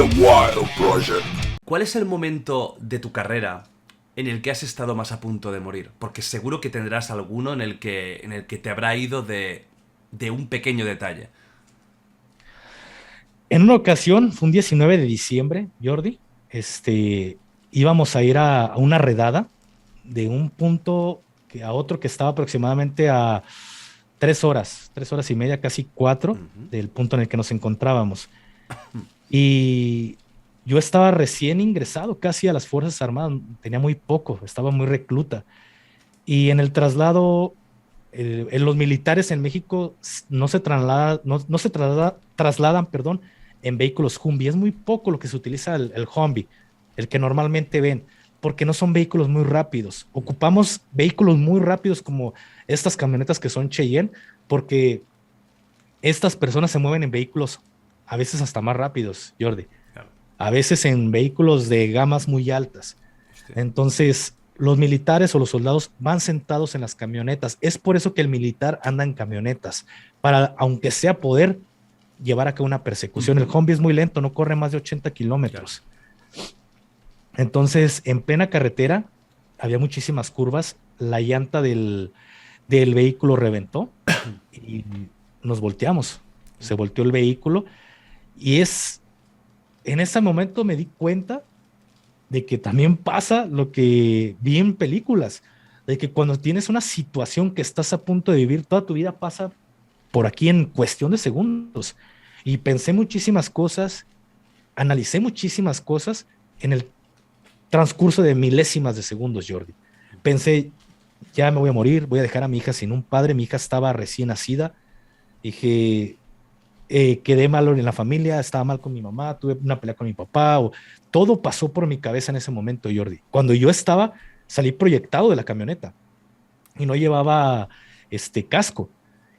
The Wild Project. ¿Cuál es el momento de tu carrera en el que has estado más a punto de morir? Porque seguro que tendrás alguno en el que te habrá ido de un pequeño detalle. En una ocasión, fue un 19 de diciembre, Jordi, íbamos a ir a una redada de un punto a otro que estaba aproximadamente a 3 horas y media, casi 4, del punto en el que nos encontrábamos. Y yo estaba recién ingresado casi a las Fuerzas Armadas, tenía muy poco, estaba muy recluta. Y en el traslado, en los militares en México no se trasladan, perdón, en vehículos Humvee. Es muy poco lo que se utiliza el Humvee, el que normalmente ven, porque no son vehículos muy rápidos. Ocupamos vehículos muy rápidos como estas camionetas que son Cheyenne, porque estas personas se mueven en vehículos a veces hasta más rápidos, Jordi. Claro. A veces en vehículos de gamas muy altas. Hostia. Entonces, los militares o los soldados van sentados en las camionetas. Es por eso que el militar anda en camionetas, para, aunque sea, poder llevar a cabo una persecución. El Humvee es muy lento, no corre más de 80 kilómetros. Claro. Entonces, en plena carretera, había muchísimas curvas, la llanta del vehículo reventó y nos volteamos. Se volteó el vehículo y en ese momento me di cuenta de que también pasa lo que vi en películas, de que cuando tienes una situación que estás a punto de vivir, toda tu vida pasa por aquí en cuestión de segundos. Y pensé muchísimas cosas, analicé muchísimas cosas en el transcurso de milésimas de segundos, Jordi. Pensé, ya me voy a morir, voy a dejar a mi hija sin un padre, mi hija estaba recién nacida, dije, quedé mal en la familia, estaba mal con mi mamá, tuve una pelea con mi papá, todo pasó por mi cabeza en ese momento, Jordi. Cuando yo salí proyectado de la camioneta y no llevaba casco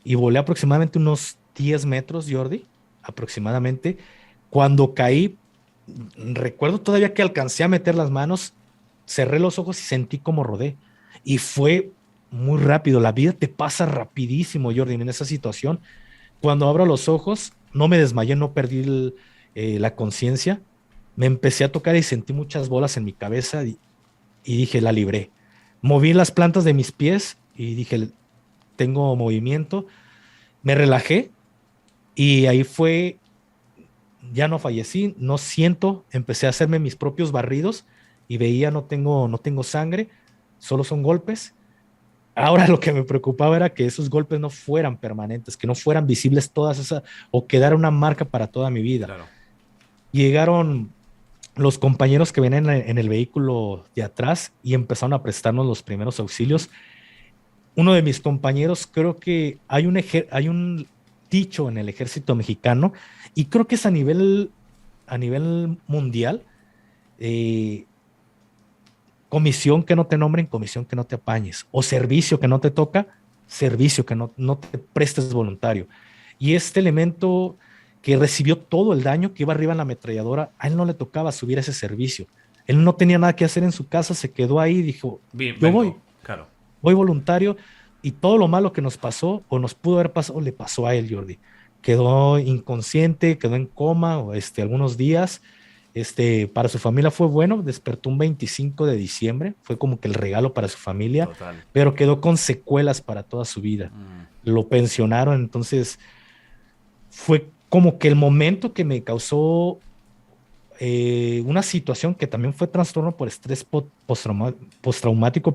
y volé aproximadamente unos 10 metros, Jordi, aproximadamente. Cuando caí, recuerdo todavía que alcancé a meter las manos, cerré los ojos y sentí como rodé. Y fue muy rápido, la vida te pasa rapidísimo, Jordi, en esa situación. Cuando abro los ojos, no me desmayé, no perdí la conciencia. Me empecé a tocar y sentí muchas bolas en mi cabeza y dije, la libré. Moví las plantas de mis pies y dije, tengo movimiento. Me relajé y ahí fue, ya no fallecí, no siento, empecé a hacerme mis propios barridos y veía, no tengo sangre, solo son golpes. Ahora lo que me preocupaba era que esos golpes no fueran permanentes, que no fueran visibles todas esas, o quedara una marca para toda mi vida. Claro. Llegaron los compañeros que venían en el vehículo de atrás y empezaron a prestarnos los primeros auxilios. Uno de mis compañeros, creo que hay un dicho en el ejército mexicano, y creo que es a nivel mundial, comisión que no te nombren, comisión que no te apañes, o servicio que no te toca, servicio que no te prestes voluntario. Y este elemento que recibió todo el daño, que iba arriba en la ametralladora, a él no le tocaba subir a ese servicio. Él no tenía nada que hacer en su casa, se quedó ahí y dijo, voy, claro. Voy voluntario, y todo lo malo que nos pasó o nos pudo haber pasado le pasó a él, Jordi. Quedó inconsciente, quedó en coma algunos días. Para su familia fue bueno, despertó un 25 de diciembre, fue como que el regalo para su familia. Total. Pero quedó con secuelas para toda su vida. Lo pensionaron, entonces fue como que el momento que me causó una situación que también fue trastorno por estrés postraumático,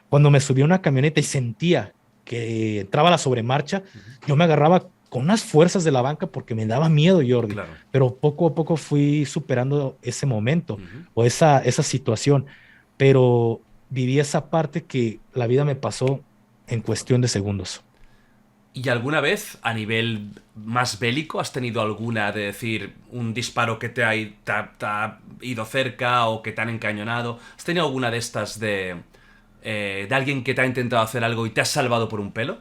cuando me subí a una camioneta y sentía que entraba la sobremarcha, yo me agarraba con unas fuerzas de la banca porque me daba miedo, Jordi. Claro. Pero poco a poco fui superando ese momento o esa situación. Pero viví esa parte que la vida me pasó en cuestión de segundos. ¿Y alguna vez, a nivel más bélico, has tenido alguna de decir un disparo que te ha ido cerca o que te han encañonado? ¿Has tenido alguna de estas de alguien que te ha intentado hacer algo y te has salvado por un pelo?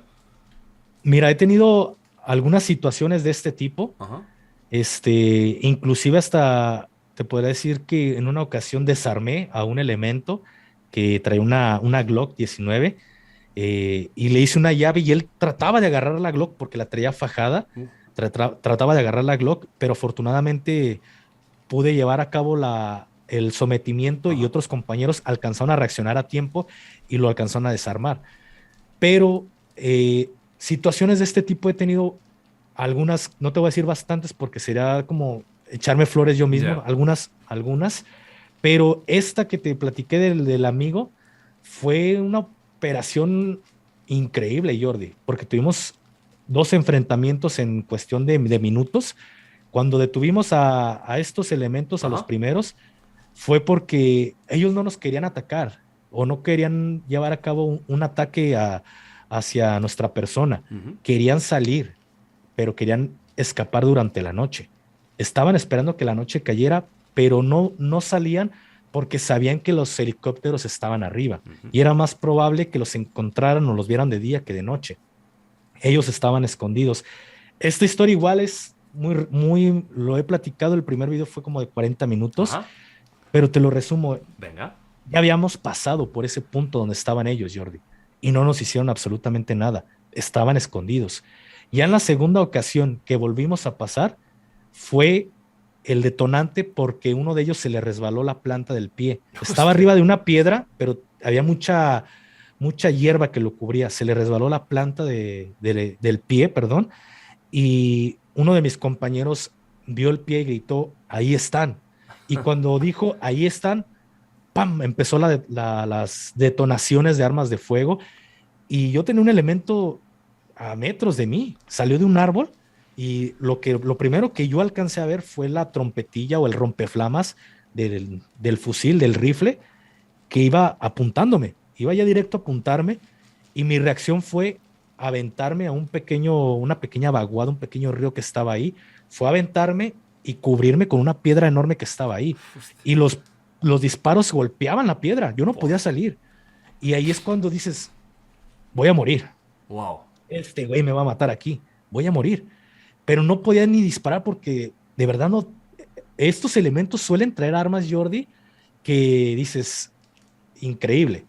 Mira, he tenido algunas situaciones de este tipo. Ajá. Inclusive hasta te podría decir que en una ocasión desarmé a un elemento que traía una Glock 19 y le hice una llave y él trataba de agarrar la Glock porque la traía fajada. Trataba de agarrar la Glock, pero afortunadamente pude llevar a cabo el sometimiento y otros compañeros alcanzaron a reaccionar a tiempo y lo alcanzaron a desarmar. Pero situaciones de este tipo he tenido algunas, no te voy a decir bastantes porque sería como echarme flores yo mismo, algunas, pero esta que te platiqué del amigo fue una operación increíble, Jordi, porque tuvimos 2 enfrentamientos en cuestión de minutos. Cuando detuvimos a estos elementos, a los primeros, fue porque ellos no nos querían atacar o no querían llevar a cabo un ataque hacia nuestra persona. Querían salir, pero querían escapar durante la noche. Estaban esperando que la noche cayera, pero no salían porque sabían que los helicópteros estaban arriba y era más probable que los encontraran o los vieran de día que de noche. Ellos estaban escondidos. Esta historia igual es lo he platicado, el primer video fue como de 40 minutos, pero te lo resumo. Venga. Ya habíamos pasado por ese punto donde estaban ellos, Jordi, y no nos hicieron absolutamente nada. Estaban escondidos. Ya en la segunda ocasión que volvimos a pasar, fue el detonante porque uno de ellos se le resbaló la planta del pie. Estaba arriba de una piedra, pero había mucha hierba que lo cubría. Se le resbaló la planta del pie, perdón, y uno de mis compañeros vio el pie y gritó, ahí están. Y cuando dijo, ahí están, ¡pam! Empezó las detonaciones de armas de fuego y yo tenía un elemento a metros de mí, salió de un árbol y lo primero que yo alcancé a ver fue la trompetilla o el rompeflamas del fusil, del rifle, que iba apuntándome, iba ya directo a apuntarme y mi reacción fue aventarme a una pequeña vaguada, un pequeño río que estaba ahí, fue aventarme y cubrirme con una piedra enorme que estaba ahí. Y los disparos golpeaban la piedra, yo no podía salir. Y ahí es cuando dices, voy a morir. Wow. Este güey me va a matar aquí, voy a morir. Pero no podía ni disparar porque de verdad no. Estos elementos suelen traer armas, Jordi, que dices, increíble.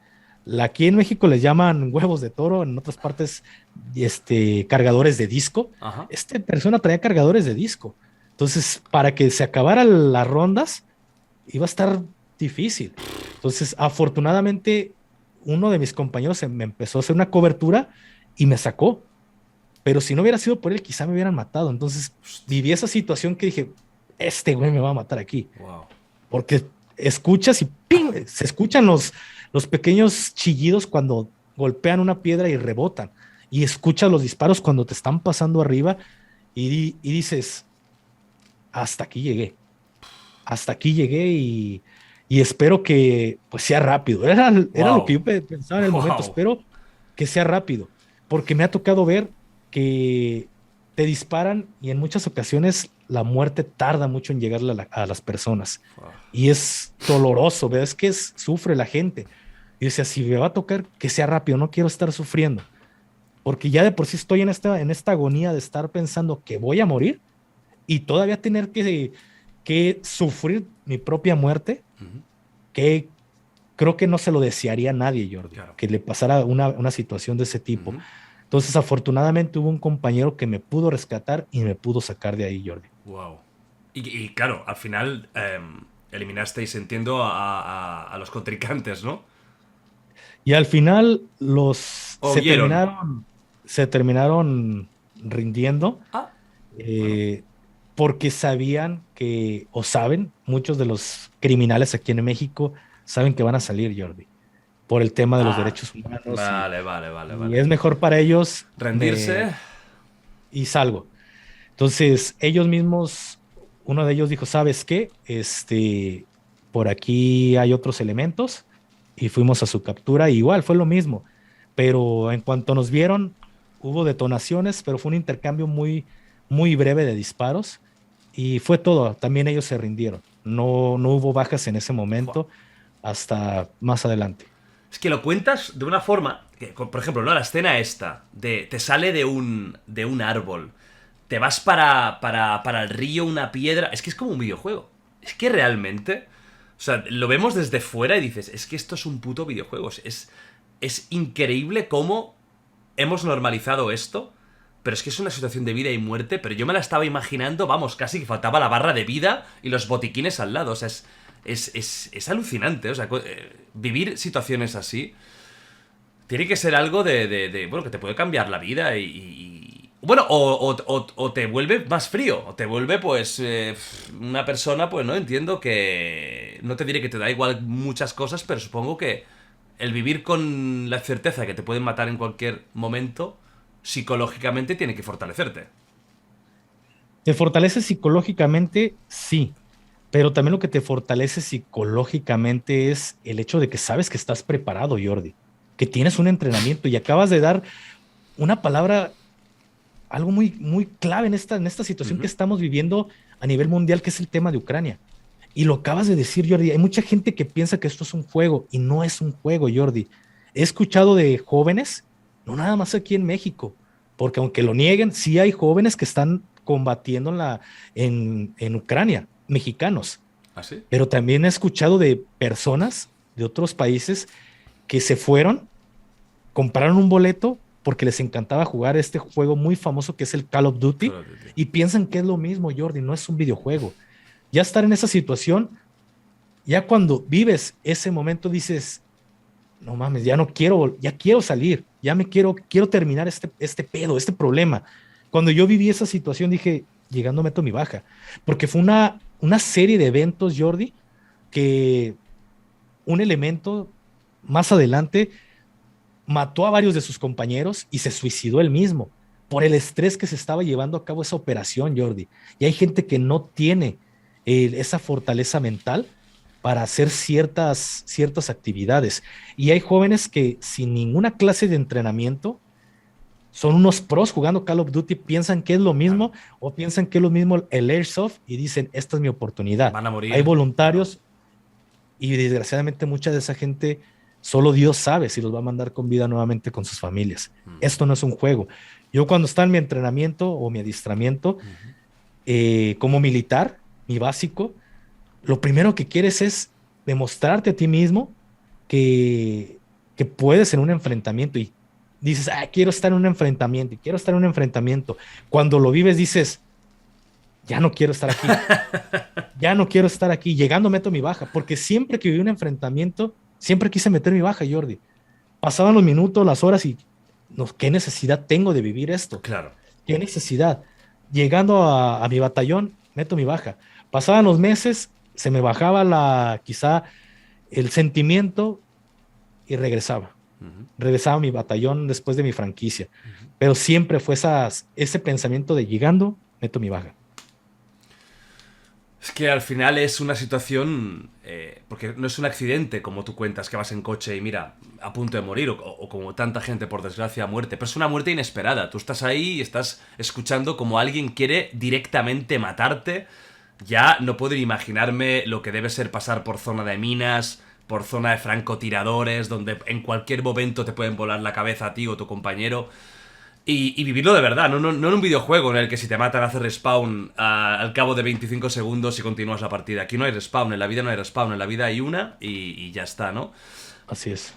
Aquí en México les llaman huevos de toro, en otras partes, cargadores de disco. Esta persona traía cargadores de disco. Entonces, para que se acabaran las rondas, iba a estar difícil. Entonces, afortunadamente, uno de mis compañeros me empezó a hacer una cobertura y me sacó. Pero si no hubiera sido por él, quizá me hubieran matado. Entonces, viví esa situación que dije, este güey me va a matar aquí. Wow. Porque escuchas y ¡ping! Se escuchan los pequeños chillidos cuando golpean una piedra y rebotan. Y escuchas los disparos cuando te están pasando arriba y dices, hasta aquí llegué. Hasta aquí llegué y espero que pues sea rápido. Era lo que yo pensaba en el momento. Espero que sea rápido. Porque me ha tocado ver que te disparan y en muchas ocasiones la muerte tarda mucho en llegarle a las personas. Y es doloroso, ¿verdad? Es que sufre la gente. Y decía, si me va a tocar, que sea rápido, no quiero estar sufriendo. Porque ya de por sí estoy en esta agonía de estar pensando que voy a morir y todavía tener que sufrir mi propia muerte, que creo que no se lo desearía a nadie, Jordi, que le pasara una situación de ese tipo. Entonces, afortunadamente hubo un compañero que me pudo rescatar y me pudo sacar de ahí, Jordi. Wow. Y claro, al final eliminasteis, entiendo, a los contrincantes, ¿no? Y al final Huyeron. se terminaron rindiendo Bueno. porque sabían o saben, muchos de los criminales aquí en México saben que van a salir, Jordi, por el tema de los derechos humanos. Vale. Y es mejor para ellos rendirse y salgo. Entonces, ellos mismos, uno de ellos dijo, ¿sabes qué? Por aquí hay otros elementos y fuimos a su captura. Y igual fue lo mismo, pero en cuanto nos vieron, hubo detonaciones, pero fue un intercambio muy, muy breve de disparos y fue todo. También ellos se rindieron. No hubo bajas en ese momento hasta más adelante. Es que lo cuentas de una forma que, por ejemplo, ¿no? La escena esta de te sale de un árbol, te vas para el río, una piedra. Es que es como un videojuego. Es que realmente, o sea, lo vemos desde fuera y dices, es que esto es un puto videojuego. Es increíble cómo hemos normalizado esto pero es que es una situación de vida y muerte, pero yo me la estaba imaginando, vamos, casi que faltaba la barra de vida y los botiquines al lado, o sea, es alucinante, o sea, vivir situaciones así tiene que ser algo bueno, que te puede cambiar la vida bueno, o te vuelve más frío, o te vuelve, pues, una persona, pues, no entiendo que... No te diré que te da igual muchas cosas, pero supongo que el vivir con la certeza de que te pueden matar en cualquier momento, psicológicamente tiene que fortalecerte. ¿Te fortalece psicológicamente? Sí, pero también lo que te fortalece psicológicamente es el hecho de que sabes que estás preparado, Jordi, que tienes un entrenamiento y acabas de dar una palabra, algo muy, muy clave en esta situación que Ujú. estamos viviendo a nivel mundial, que es el tema de Ucrania. Y lo acabas de decir, Jordi. Hay mucha gente que piensa que esto es un juego y no es un juego, Jordi. He escuchado de jóvenes, no nada más aquí en México, porque aunque lo nieguen, sí hay jóvenes que están combatiendo en Ucrania, mexicanos, ¿Ah, sí? pero también he escuchado de personas de otros países que se fueron, compraron un boleto porque les encantaba jugar este juego muy famoso que es el Call of Duty Call of Duty. y piensan que es lo mismo, Jordi, no es un videojuego. Ya estar en esa situación, ya cuando vives ese momento dices, no mames, ya no quiero, ya quiero salir, ya quiero terminar este pedo, este problema. Cuando yo viví esa situación dije, llegando meto mi baja, porque fue una serie de eventos, Jordi, que un elemento más adelante mató a varios de sus compañeros y se suicidó él mismo por el estrés que se estaba llevando a cabo esa operación, Jordi. Y hay gente que no tiene esa fortaleza mental para hacer ciertas actividades. Y hay jóvenes que sin ninguna clase de entrenamiento son unos pros jugando Call of Duty, piensan que es lo Claro. mismo o piensan que es lo mismo el Airsoft y dicen, esta es mi oportunidad. Van a Hay morir. Claro. voluntarios y desgraciadamente mucha de esa gente, solo Dios sabe si los va a mandar con vida nuevamente con sus familias. Esto no es un juego. Yo cuando está en mi entrenamiento o mi adiestramiento como militar, mi básico, lo primero que quieres es demostrarte a ti mismo que puedes en un enfrentamiento y dices, quiero estar en un enfrentamiento y quiero estar en un enfrentamiento. Cuando lo vives dices, ya no quiero estar aquí, ya no quiero estar aquí, llegando meto mi baja, porque siempre que viví un enfrentamiento, siempre quise meter mi baja, Jordi. Pasaban los minutos, las horas y no, ¿qué necesidad tengo de vivir esto? Claro. ¿Qué necesidad? Llegando a mi batallón, meto mi baja. Pasaban los meses, se me bajaba quizá el sentimiento y regresaba. Ujú. Regresaba a mi batallón después de mi franquicia. Pero siempre fue ese pensamiento de llegando, meto mi baja. Es que al final es una situación, porque no es un accidente como tú cuentas, que vas en coche y mira, a punto de morir, o como tanta gente por desgracia muerte, pero es una muerte inesperada. Tú estás ahí y estás escuchando como alguien quiere directamente matarte. Ya no puedo ni imaginarme lo que debe ser pasar por zona de minas, por zona de francotiradores, donde en cualquier momento te pueden volar la cabeza a ti o tu compañero. Y vivirlo de verdad, no en un videojuego en el que si te matan haces respawn al cabo de 25 segundos y continúas la partida. Aquí no hay respawn, en la vida no hay respawn, en la vida hay una y ya está, ¿no? Así es.